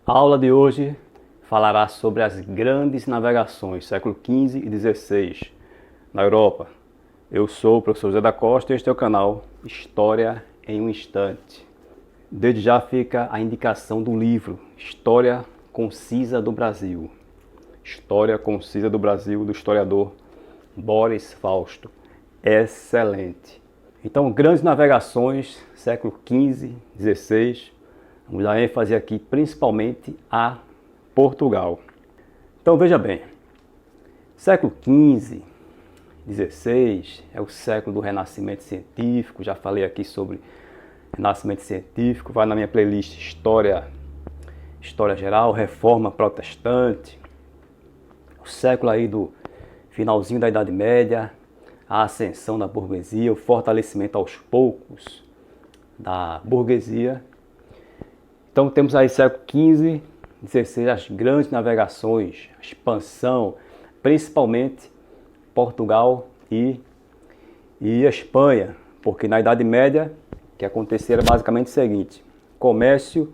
A aula de hoje falará sobre as grandes navegações, século XV e XVI, na Europa. Eu sou o professor José da Costa e este é o canal História em um Instante. Desde já fica a indicação do livro História Concisa do Brasil. História Concisa do Brasil, do historiador Boris Fausto. Excelente! Então, grandes navegações, século XV, XVI, vamos dar ênfase aqui principalmente a Portugal. Então veja bem, século XV, XVI é o século do Renascimento Científico, já falei aqui sobre Renascimento Científico, vai na minha playlist História Geral, Reforma Protestante, o século aí do finalzinho da Idade Média, a ascensão da burguesia, o fortalecimento aos poucos da burguesia. Então temos aí século XV, XVI, as grandes navegações, a expansão, principalmente Portugal e a Espanha, porque na Idade Média o que acontecia era basicamente o seguinte: o comércio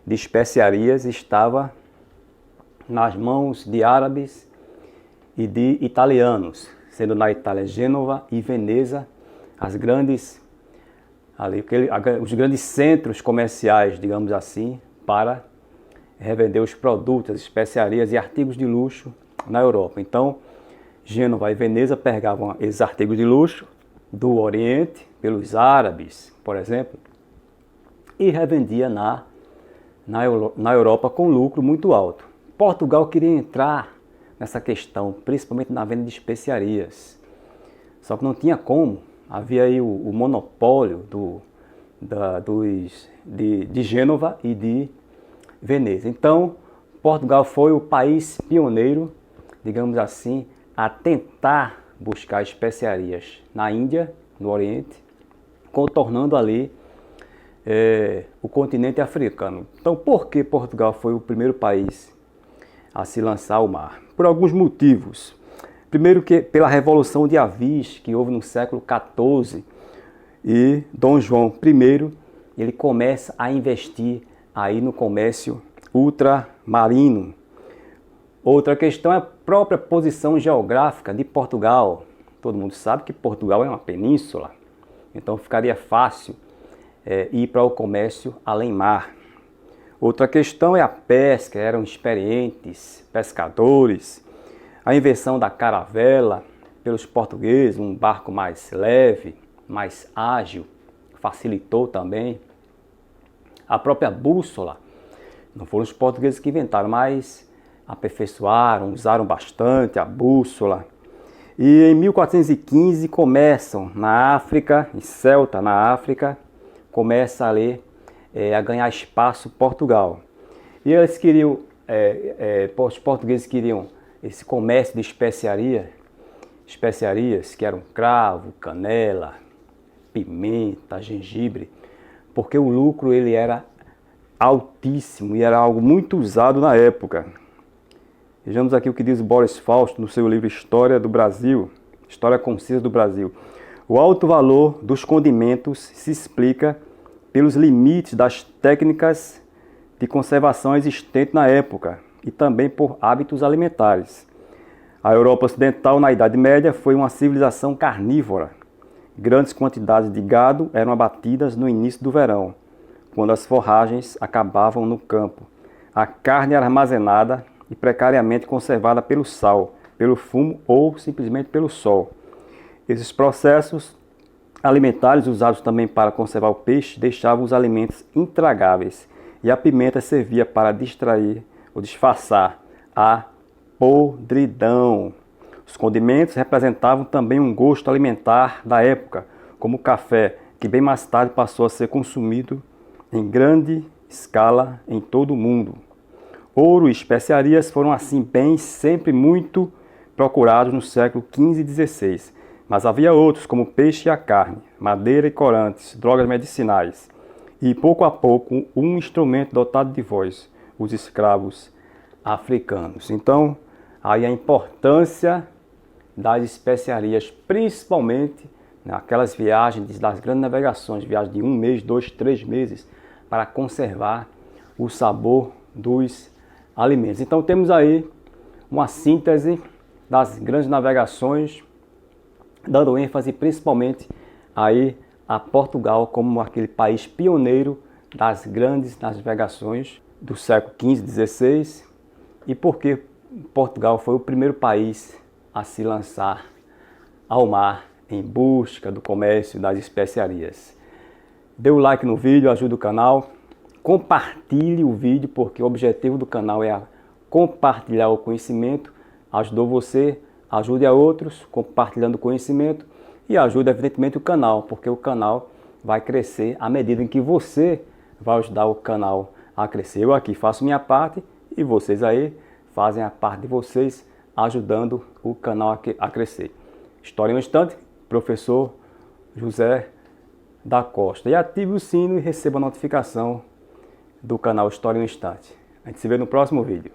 de especiarias estava nas mãos de árabes e de italianos, sendo na Itália Gênova e Veneza os grandes centros comerciais, digamos assim, para revender os produtos, as especiarias e artigos de luxo na Europa. Então, Gênova e Veneza pegavam esses artigos de luxo do Oriente, pelos árabes, por exemplo, e revendia na Europa com lucro muito alto. Portugal queria entrar nessa questão, principalmente na venda de especiarias. Só que não tinha como. Havia aí o monopólio de Gênova e de Veneza. Então, Portugal foi o país pioneiro, digamos assim, a tentar buscar especiarias na Índia, no Oriente, contornando ali o continente africano. Então, por que Portugal foi o primeiro país a se lançar ao mar? Por alguns motivos. Primeiro, que pela Revolução de Avis, que houve no século XIV, e Dom João I, ele começa a investir aí no comércio ultramarino. Outra questão é a própria posição geográfica de Portugal. Todo mundo sabe que Portugal é uma península, então ficaria fácil ir para o comércio além-mar. Outra questão é a pesca, eram experientes pescadores. A invenção da caravela pelos portugueses, um barco mais leve, mais ágil, facilitou também. A própria bússola, não foram os portugueses que inventaram, mas aperfeiçoaram, usaram bastante a bússola. E em 1415 começam na África, em Ceuta, na África, começa ali a ganhar espaço Portugal. E eles queriam, os portugueses queriam esse comércio de especiarias, que eram cravo, canela, pimenta, gengibre, porque o lucro ele era altíssimo e era algo muito usado na época. Vejamos aqui o que diz Boris Fausto no seu livro História do Brasil, História Concisa do Brasil. O alto valor dos condimentos se explica pelos limites das técnicas de conservação existentes na época e também por hábitos alimentares. A Europa Ocidental, na Idade Média, foi uma civilização carnívora. Grandes quantidades de gado eram abatidas no início do verão, quando as forragens acabavam no campo. A carne era armazenada e precariamente conservada pelo sal, pelo fumo ou simplesmente pelo sol. Esses processos alimentares, usados também para conservar o peixe, deixavam os alimentos intragáveis, e a pimenta servia para distrair ou disfarçar a podridão. Os condimentos representavam também um gosto alimentar da época, como o café, que bem mais tarde passou a ser consumido em grande escala em todo o mundo. Ouro e especiarias foram assim bens sempre muito procurados no século XV e XVI, mas havia outros como o peixe e a carne, madeira e corantes, drogas medicinais e pouco a pouco um instrumento dotado de voz, os escravos africanos. Então, aí a importância das especiarias, principalmente naquelas viagens das grandes navegações, viagens de 1 mês, 2, 3 meses, para conservar o sabor dos alimentos. Então temos aí uma síntese das grandes navegações, dando ênfase principalmente aí a Portugal como aquele país pioneiro das grandes navegações do século XV, XVI, e porque Portugal foi o primeiro país a se lançar ao mar em busca do comércio das especiarias. Dê o like no vídeo, ajude o canal, compartilhe o vídeo, porque o objetivo do canal é compartilhar o conhecimento. Ajudou você, ajude a outros compartilhando o conhecimento e ajude evidentemente o canal, porque o canal vai crescer à medida em que você vai ajudar o canal a crescer. Eu aqui faço minha parte e vocês aí fazem a parte de vocês ajudando o canal a crescer. História em um Instante, professor José da Costa. E ative o sino e receba a notificação do canal História em um Instante. A gente se vê no próximo vídeo.